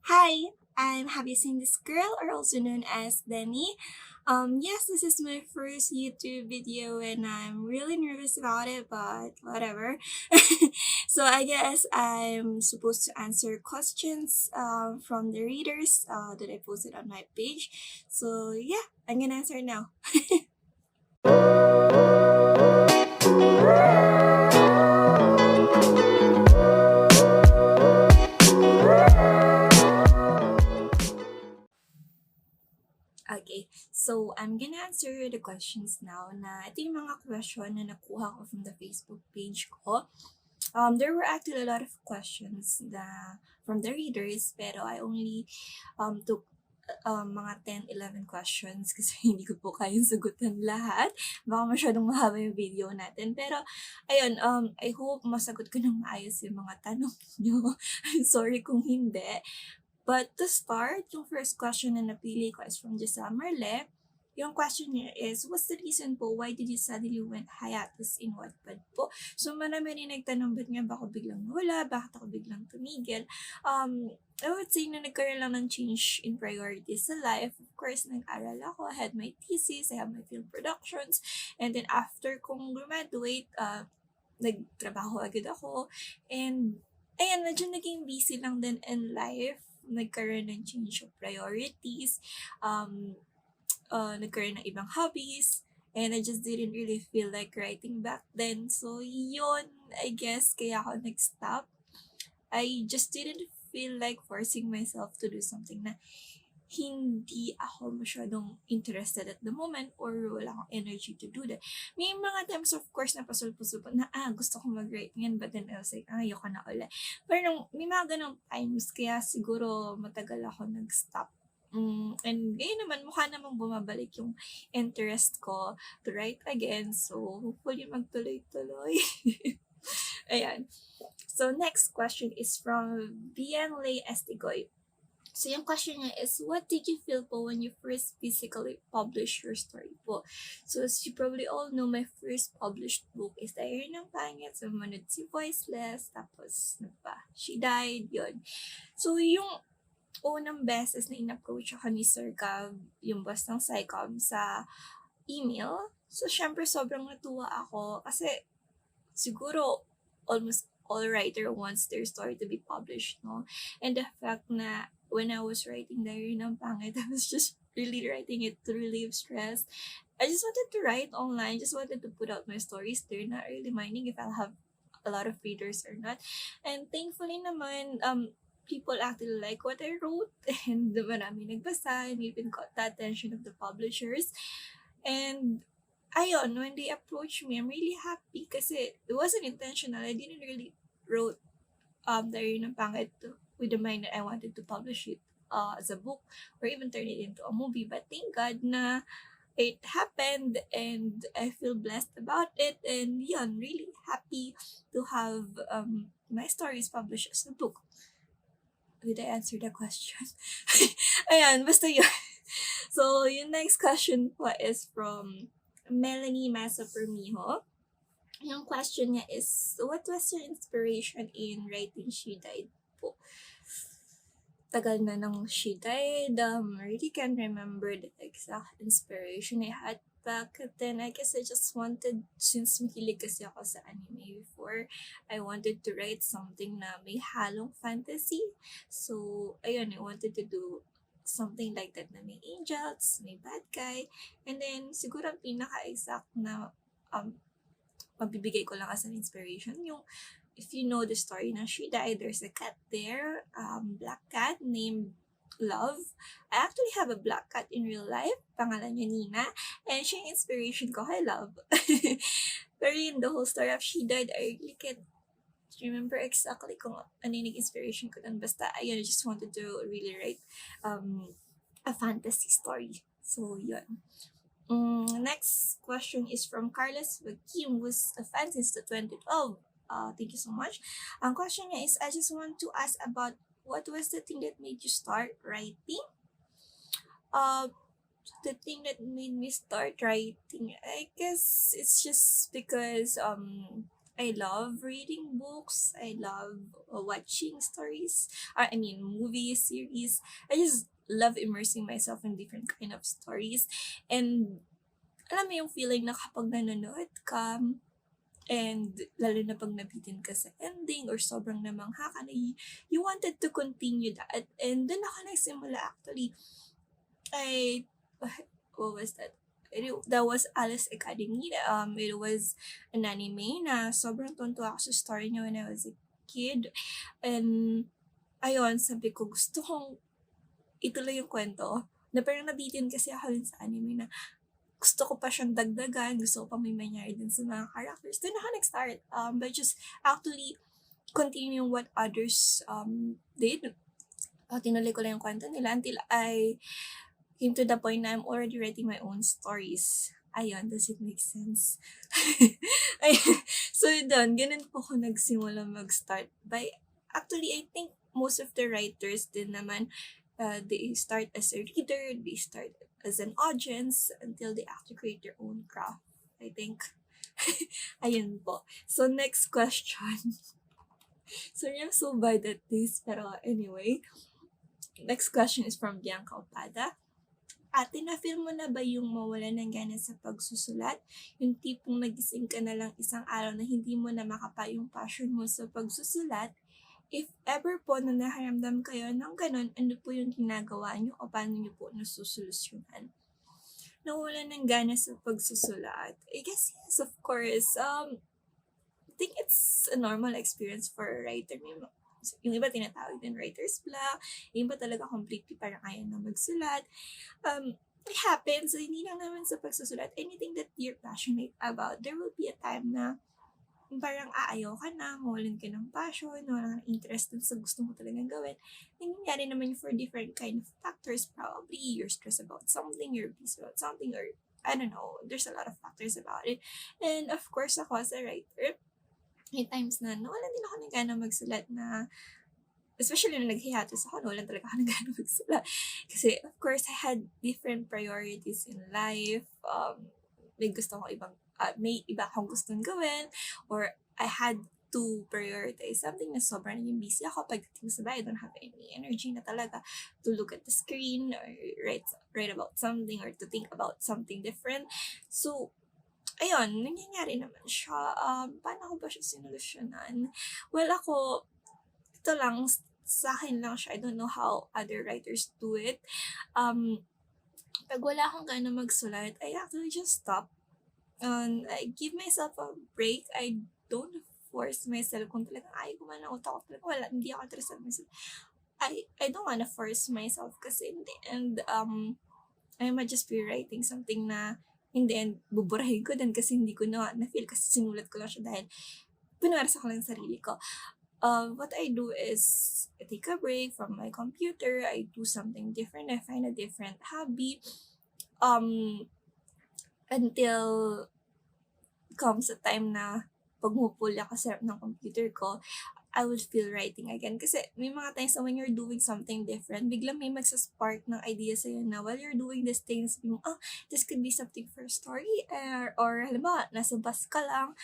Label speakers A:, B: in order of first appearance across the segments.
A: Hi, I'm Haveyouseenthisgirl, or also known as Denny. Yes, this is my first YouTube video and I'm really nervous about it, but whatever. So I guess I'm supposed to answer questions from the readers that I posted on my page. So yeah, I'm gonna answer now. Okay, so I'm gonna answer the questions now na ito yung mga question na nakuha ko from the Facebook page ko. There were actually a lot of questions from the readers, pero I only took mga 10-11 questions kasi hindi ko po kayang sagutan lahat. Baka masyadong mahaba yung video natin. Pero, ayun, I hope masagot ko ng maayos yung mga tanong nyo. Sorry kung hindi. But to start, yung first question na napili ko is from Jessa Marle. Yung question niya is, what's the reason po why did you suddenly went hiatus in Wattpad po? So marami rin nagtanong, ba't nga ba ako biglang nawala? Bakit ako biglang tumigil? I would say na nagkaroon lang ng change in priorities sa life. Of course, nag-aral ako. I had my thesis, I have my film productions. And then after kong graduate, nagtrabaho agad ako. And ayan, medyo naging busy lang din in life. Nagkaroon ng change of priorities. Nagkaroon ng ibang hobbies. And I just didn't really feel like writing back then. So, yun, I guess, kaya ako nag-stop. I just didn't feel like forcing myself to do something na hindi ako masyadong interested at the moment or wala akong energy to do that. May mga times, of course, na pasulpo-sulpo na, gusto ko mag-write ngayon, but then I was like, ayoko na ulit. Pero may mga ganong times, kaya siguro matagal ako nag-stop. And ngayon naman, mukha namang bumabalik yung interest ko to write again. So, hopefully magtuloy-tuloy. Ayan. So, next question is from Bianlay Estigoy. So, yung question niya is, what did you feel po when you first physically published your story po? So, as you probably all know, my first published book is Diary ng Pangit. Sumunod si Voiceless. Tapos, ano pa? She Died. Yun. So, yung unang beses na in-approach ako ni Sir Cav, yung boss ng Psycom, sa email. So, syempre, sobrang natuwa ako. Kasi, siguro, almost all writer wants their story to be published, no? And the fact na when I was writing Diary ng Pangit, I was just really writing it to relieve stress. I just wanted to write online, just wanted to put out my stories there, not really minding if I'll have a lot of readers or not. And thankfully naman, people actually like what I wrote and marami nagbasa and even got the attention of the publishers. And ayun, when they approached me, I'm really happy kasi it wasn't intentional. I didn't really wrote Diary ng Pangit with the mind that I wanted to publish it as a book or even turn it into a movie. But thank God na it happened and I feel blessed about it. And yeah, I'm really happy to have my stories published as a book. Did I answer the question? Ayan, basta yun. So, yung next question po is from Melanie Masa Permijo. Yung question niya is, what was your inspiration in writing She Died po? Tagal na nang She Died. I really can't remember the exact inspiration I had back then. I guess I just wanted, since mahilig kasi ako sa anime before, I wanted to write something na may halong fantasy. So, ayun, I wanted to do something like that na may angels, may bad guy. And then, siguro ang pinaka-exact na mabibigay ko lang as an inspiration, yung if you know the story na She Died, there's a cat there, black cat named Love. I actually have a black cat in real life. Pangalan niya Nina. And siya yung inspiration ko kay Love. Pero in the whole story of She Died, I really can't remember exactly kung ano yung inspiration ko dun. Basta, I just wanted to really write a fantasy story. So, yun. Next question is from Carlos Vakim, who's a fan since the 2012. Thank you so much. Ang question niya is, I just want to ask about what was the thing that made you start writing? The thing that made me start writing, I guess it's just because I love reading books. I love watching stories. I mean, movies, series. I just love immersing myself in different kind of stories. And alam mo yung feeling na kapag nanonood ka, and lalo na pag nabitin ka sa ending or sobrang namangha ka na you wanted to continue that. And doon ako nagsimula actually. I, what was that? That was Alice Academy. It was an anime na sobrang tuntua ako sa story niya when I was a kid. And, ayun, sabi ko, gusto kong ituloy yung kwento. Na parang nabitin kasi ako sa anime na gusto ko pa siyang dagdagan, gusto ko pa may mangyari din sa mga characters. Doon ako nag-start. But just actually continuing what others did. Tinuloy ko lang yung kwento nila until I came to the point na I'm already writing my own stories. Ayun, does it make sense? Ayun. So, doon, ganun po ako nagsimula mag-start. Actually, I think most of the writers din naman, they start as a reader, they start as an audience until they actually create their own craft, I think. Ayun po. So, next question. Sorry, I'm so bad at this, pero anyway. Next question is from Bianca Opada. Ate, na-feel mo na ba yung mawala ng gana sa pagsusulat? Yung tipong nagising ka na lang isang araw na hindi mo na makapa yung passion mo sa pagsusulat? If ever po na nakaramdam kayo ng ganun, ano po yung ginagawa nyo o paano nyo po nasusolusyonan? Nawala ng gana sa pagsusulat? I guess yes, of course. I think it's a normal experience for a writer. Yung iba tinatawag din writer's block. Yung iba talaga completely parang ayaw na magsulat. It happens. So, hindi lang naman sa pagsusulat. Anything that you're passionate about, there will be a time na parang aayaw ka na, mawalan ka ng passion, walang interest dun sa gusto mo talagang gawin. Nangyayari naman for different kind of factors. Probably you're stressed about something, you're busy about something, or I don't know. There's a lot of factors about it. And of course, ako as a writer, may times na nawalan din ako ng gana magsulat na, especially nung naghihatos ako, nawalan talaga ako ng gana magsulat. Kasi, of course, I had different priorities in life. May gusto ko may iba akong gustong gawin, or I had to prioritize something na sobrang naging busy ako. Pagdating sa bahay, I don't have any energy na talaga to look at the screen or write about something or to think about something different. So, ayun, nangyayari naman siya. Paano ko ba siya sinolusyonan? Well, ako, ito lang, sa akin lang siya. I don't know how other writers do it. Pag wala akong gana magsulat, I actually just stop. I give myself a break. I don't force myself kung talagang ayaw ko man ang utak ko. Talagang wala, hindi ako interested myself. I don't wanna force myself kasi in the end, I might just be writing something na in the end, buburahin ko din kasi hindi ko na-feel kasi sinulat ko lang siya dahil pinarasa ko lang sarili ko. What I do is I take a break from my computer. I do something different. I find a different hobby. Until comes a time na pag mupul ako sa harap ng computer ko, I would feel writing again. Kasi may mga times na when you're doing something different, biglang may magsaspark ng idea sa'yo na while you're doing this thing, sabi mo, this could be something for a story. Or halimbawa, nasa bus ka lang,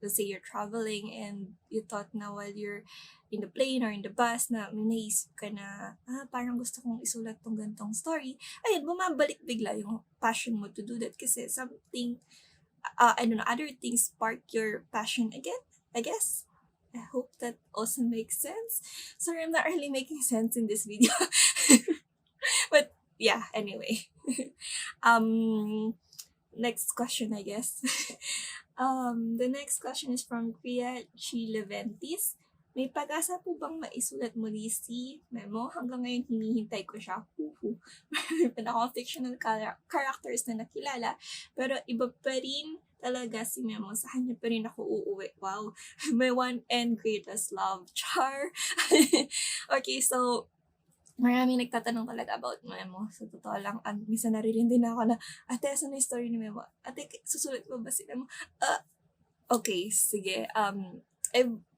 A: let's say you're traveling and you thought na while you're in the plane or in the bus na may naisip ka na, parang gusto kong isulat tong gantong story. Ayun, bumabalik bigla yung passion mo to do that kasi something, I don't know, other things spark your passion again, I guess. I hope that also makes sense. Sorry, I'm not really making sense in this video. But yeah, anyway. Next question, I guess. The next question is from Priya Chileventis. May pag-asa po bang maisulat muli si Memo? Hanggang ngayon hinihintay ko siya. May akong fictional characters na nakilala. Pero iba pa rin talaga si Memo. Sa kanya pa rin ako uuwi. Wow. My one and greatest love. Char. Okay, so maraming nagtatanong talaga about Memo. Sa totoo lang, minsan naririn din ako na, ate, asan na yung story ni Memo? Ate, susulat ko ba si Memo? Okay, sige.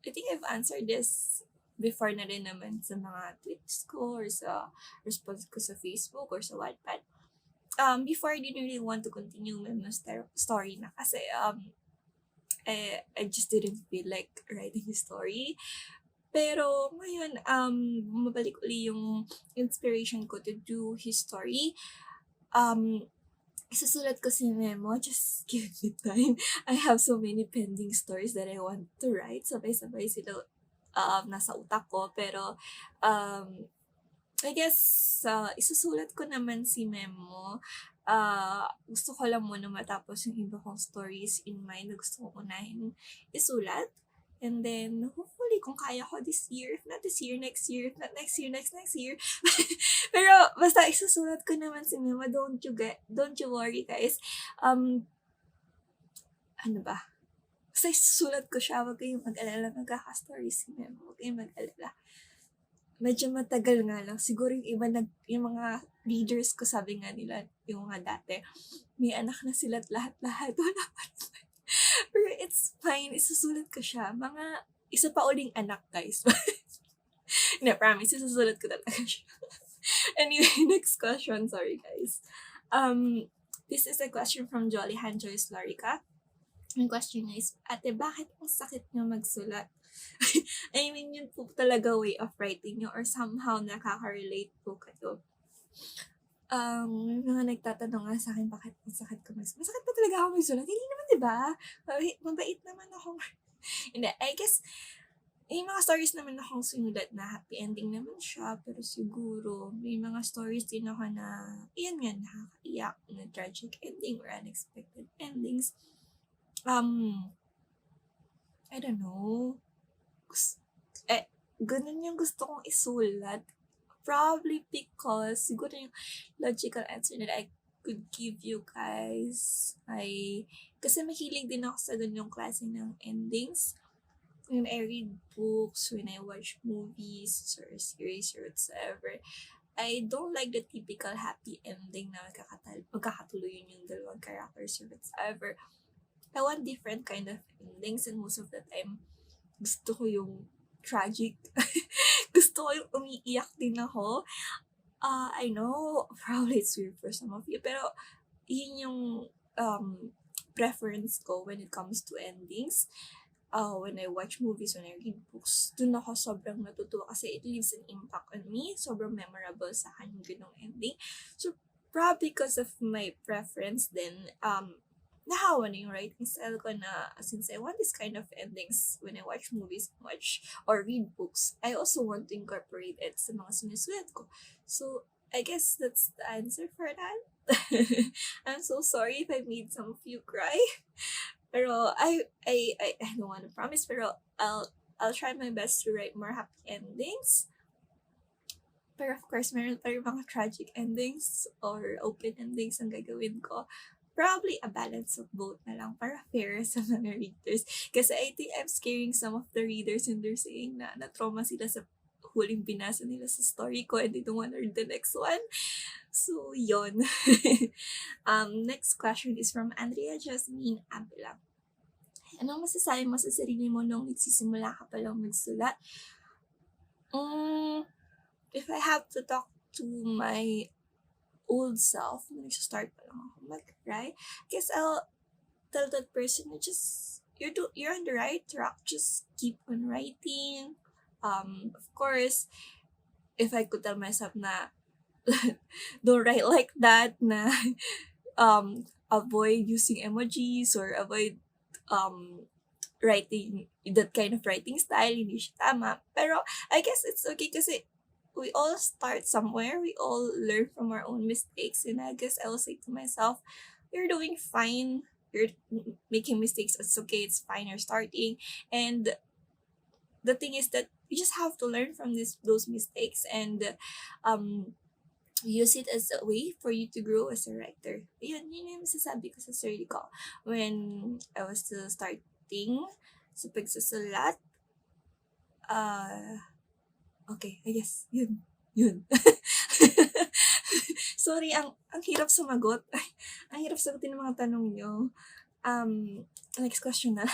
A: I think I've answered this before na rin naman sa mga tweets ko or sa response ko sa Facebook or sa Wattpad. Before I didn't really want to continue Memo's story na kasi I just didn't feel like writing a story. Pero ngayon, bumabalik uli yung inspiration ko to do history. Isusulat ko si Memo, just give me time. I have so many pending stories that I want to write. Sabay-sabay sila nasa utak ko. Pero, I guess, isusulat ko naman si Memo. Gusto ko lang muna matapos yung iba kong stories in mind na gusto ko unahin isulat. And then, hopefully, kung kaya ko this year, if not this year, next year, if not next year, next year. Pero, basta isusulat ko naman si Memo. Don't you worry, guys. Ano ba? Basta isusulat ko siya. Huwag kayong mag-alala. Magkaka-story si Memo. Huwag kayong mag-alala. Medyo matagal nga lang. Siguro yung iba, yung mga readers ko, sabi nga nila, yung mga dati, may anak na sila at lahat-lahat. Wala pa naman. Pero it's fine. Isusulat ko siya. Mga isa pa uling anak, guys. No, promise. Isusulat ko talaga siya. Anyway, next question. Sorry, guys. This is a question from Jollyhan Joyce Larica. Yung question niya is, Ate, bakit ang sakit niyo magsulat? I mean, yun po talaga way of writing nyo or somehow nakaka-relate po kayo. Mga nagtatanong nga sa akin, bakit ang sakit ko magsulat? Masakit pa talaga ako magsulat? Hindi naman, diba? Mabait naman ako. Hindi, I guess, yung mga stories naman akong sinulat na happy ending naman siya, pero siguro may mga stories din ako na, yan nga, nakakaiyak, na tragic ending or unexpected endings. I don't know. Ganun yung gusto kong isulat. Probably because, siguro yung logical answer that I could give you guys kasi mahilig din ako sa ganyang klase ng endings. When I read books, when I watch movies or series or whatsoever, I don't like the typical happy ending na magkakatuloy yung dalawang characters or whatsoever. I want different kind of endings, and most of the time, gusto ko yung tragic. Gusto ko yung umiiyak din ako. I know, probably it's weird for some of you, pero yun yung preference ko when it comes to endings. When I watch movies, when I read books, dun ako sobrang natutuwa kasi it leaves an impact on me. Sobrang memorable sa akin yung ganong ending. So, probably because of my preference then, nahawa na yung writing style ko na since I want this kind of endings when I watch movies, or read books, I also want to incorporate it sa mga sinusulat ko. So, I guess that's the answer for that. I'm so sorry if I made some of you cry. Pero I don't want to promise, pero I'll try my best to write more happy endings. Pero of course, meron pa rin mga tragic endings or open endings ang gagawin ko. Probably a balance of both na lang para fair sa mga readers. Kasi I think I'm scaring some of the readers and they're saying na na-trauma sila sa huling binasa nila sa story ko and they don't want to read the next one. So, yon. Next question is from Andrea Jasmine Abela. Anong masasabi mo sa sarili mo nung nagsisimula ka palang magsulat? If I have to talk to my old self, when nag-start pa lang ako mag-write, I guess I'll tell that person na just, you're on the right track, just keep on writing. Of course, if I could tell myself na don't write like that, na avoid using emojis or avoid writing that kind of writing style, hindi siya tama. Pero I guess it's okay kasi we all start somewhere. We all learn from our own mistakes. And I guess I will say to myself, you're doing fine. You're making mistakes. It's okay. It's fine. You're starting. And the thing is that you just have to learn from those mistakes and use it as a way for you to grow as a writer. Yun yung masasabi ko sa sarili ko when I was still starting sa pagsusulat. Okay, I guess, yun. Sorry, ang hirap sumagot. Ang hirap sagutin ng mga tanong nyo. Next question na.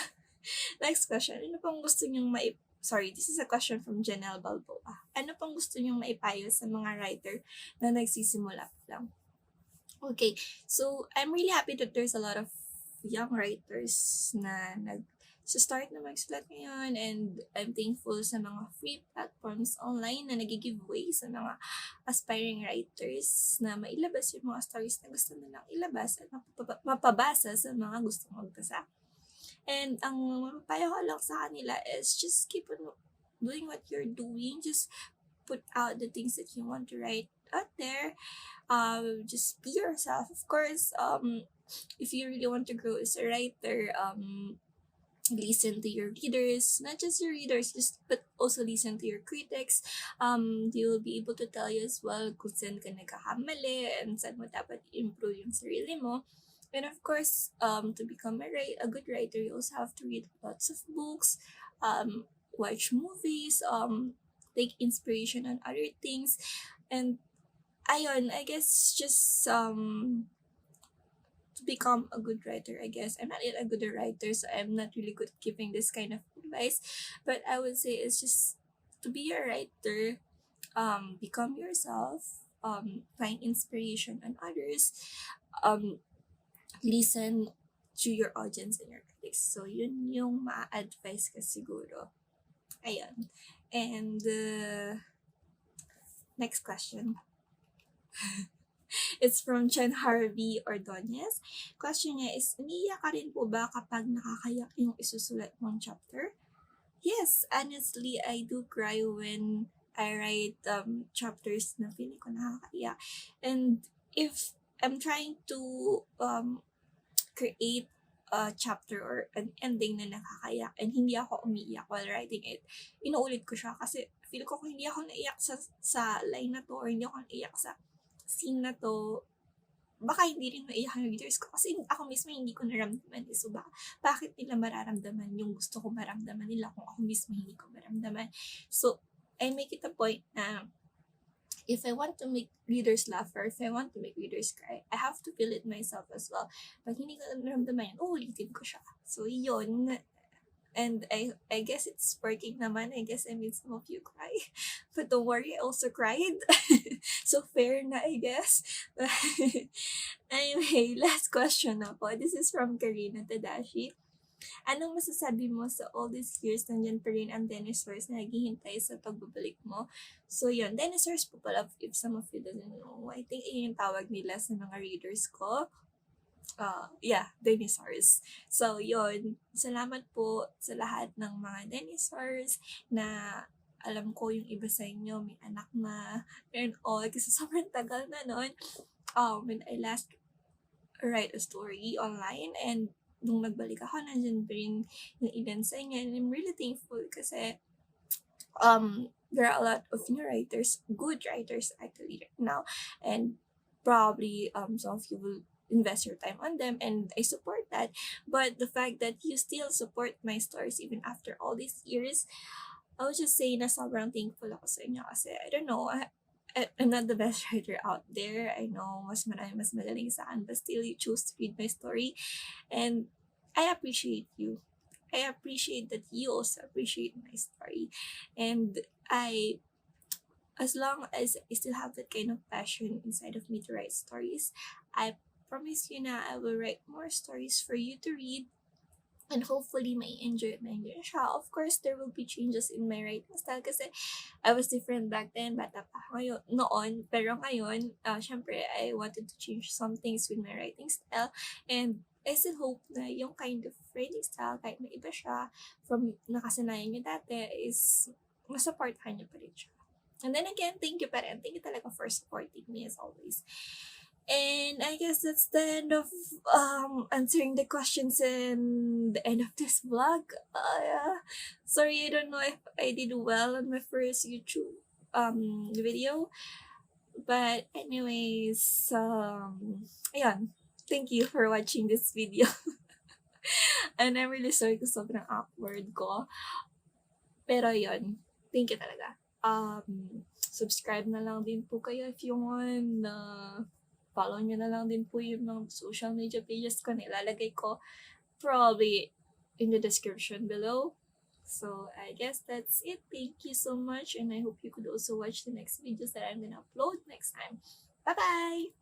A: Next question, ano pang gusto nyong Sorry, this is a question from Janelle Balboa. Ano pang gusto nyong maipayo sa mga writer na nagsisimula pa lang? Okay, so I'm really happy that there's a lot of young writers na start na magsulat ngayon, and I'm thankful sa mga free platforms online na nag-giveaway sa mga aspiring writers na mailabas yung mga stories na gusto nilang ilabas at mapabasa sa mga gustong magbasa. And ang mapapayo ko lang sa kanila is just keep on doing what you're doing. Just put out the things that you want to write out there. Just be yourself. Of course, if you really want to grow as a writer, listen to your readers, not just your readers, but also listen to your critics. They will be able to tell you as well kung saan ka nagkakamali and saan mo dapat improve yung sarili mo. And of course, to become a good writer, you also have to read lots of books, watch movies, take inspiration on other things. And ayun, I guess just to become a good writer, I guess. I'm not yet a good writer, so I'm not really good at giving this kind of advice. But I would say it's just to be a writer, become yourself, find inspiration on others, listen to your audience and your critics. So, yun yung ma-advise ka siguro. Ayun. And, next question. It's from Chen Harvey Ordonez. Question niya is, umiiyak ka rin po ba kapag nakakayak yung isusulat mong chapter? Yes, honestly, I do cry when I write chapters na feeling ko nakakaiyak. And if I'm trying to create a chapter or an ending na nakakayak and hindi ako umiiyak while writing it, inuulit ko siya kasi feel ko kung hindi ako naiyak sa line na to or hindi ako naiyak sa scene na to, baka hindi rin maiyak yung readers ko kasi ako mismo hindi ko naramdaman. So bakit nila mararamdaman yung gusto ko maramdaman nila kung ako mismo hindi ko maramdaman? So I make it a point na if I want to make readers laugh or if I want to make readers cry, I have to feel it myself as well. Pag hindi ko naramdaman yan, ulitin ko siya. So yun. And I guess it's working naman. I guess I made some of you cry. But don't worry, I also cried. So fair na, I guess. Anyway, last question na po. This is from Karina Tadashi. Anong masasabi mo sa all these years nandiyan pa rin ang dinosaurs na naghihintay sa pagbabalik mo? So yun, dinosaurs po pala, if some of you doesn't know, I think yun yung tawag nila sa mga readers ko. Dinosaurs. So, yun. Salamat po sa lahat ng mga dinosaurs na alam ko yung iba sa inyo may anak na and all kasi sobrang tagal na nun. When I last write a story online and nung nagbalik ako, nandiyan pa rin yung ilan sa inyo and I'm really thankful kasi there are a lot of new writers, good writers actually right now, and probably some of you will invest your time on them and I support that. But the fact that you still support my stories even after all these years, I would just say na sobrang thankful ako sa inyo kasi I don't know, I'm not the best writer out there. I know mas magaling sa akin, but still you choose to read my story and I appreciate you. I appreciate that you also appreciate my story. And as long as I still have that kind of passion inside of me to write stories, I promise you na I will write more stories for you to read and hopefully may enjoy siya. Of course, there will be changes in my writing style kasi I was different back then, bata pa noon. Pero ngayon, syempre, I wanted to change some things with my writing style and I still hope na yung kind of writing style, kahit may iba siya from nakasanayan niyo dati, is masupportahan niyo pa rin siya. And then again, thank you pa rin. Thank you talaga for supporting me as always. And I guess that's the end of answering the questions and the end of this vlog. Sorry, I don't know if I did well on my first YouTube video. But anyways, ayun. Thank you for watching this video. And I'm really sorry kung sobrang awkward ko. Pero yun, thank you talaga. Subscribe na lang din po kayo if you want. Follow nyo na lang din po yung mga social media pages ko na ilalagay ko probably in the description below. So, I guess that's it. Thank you so much and I hope you could also watch the next videos that I'm gonna upload next time. Bye-bye!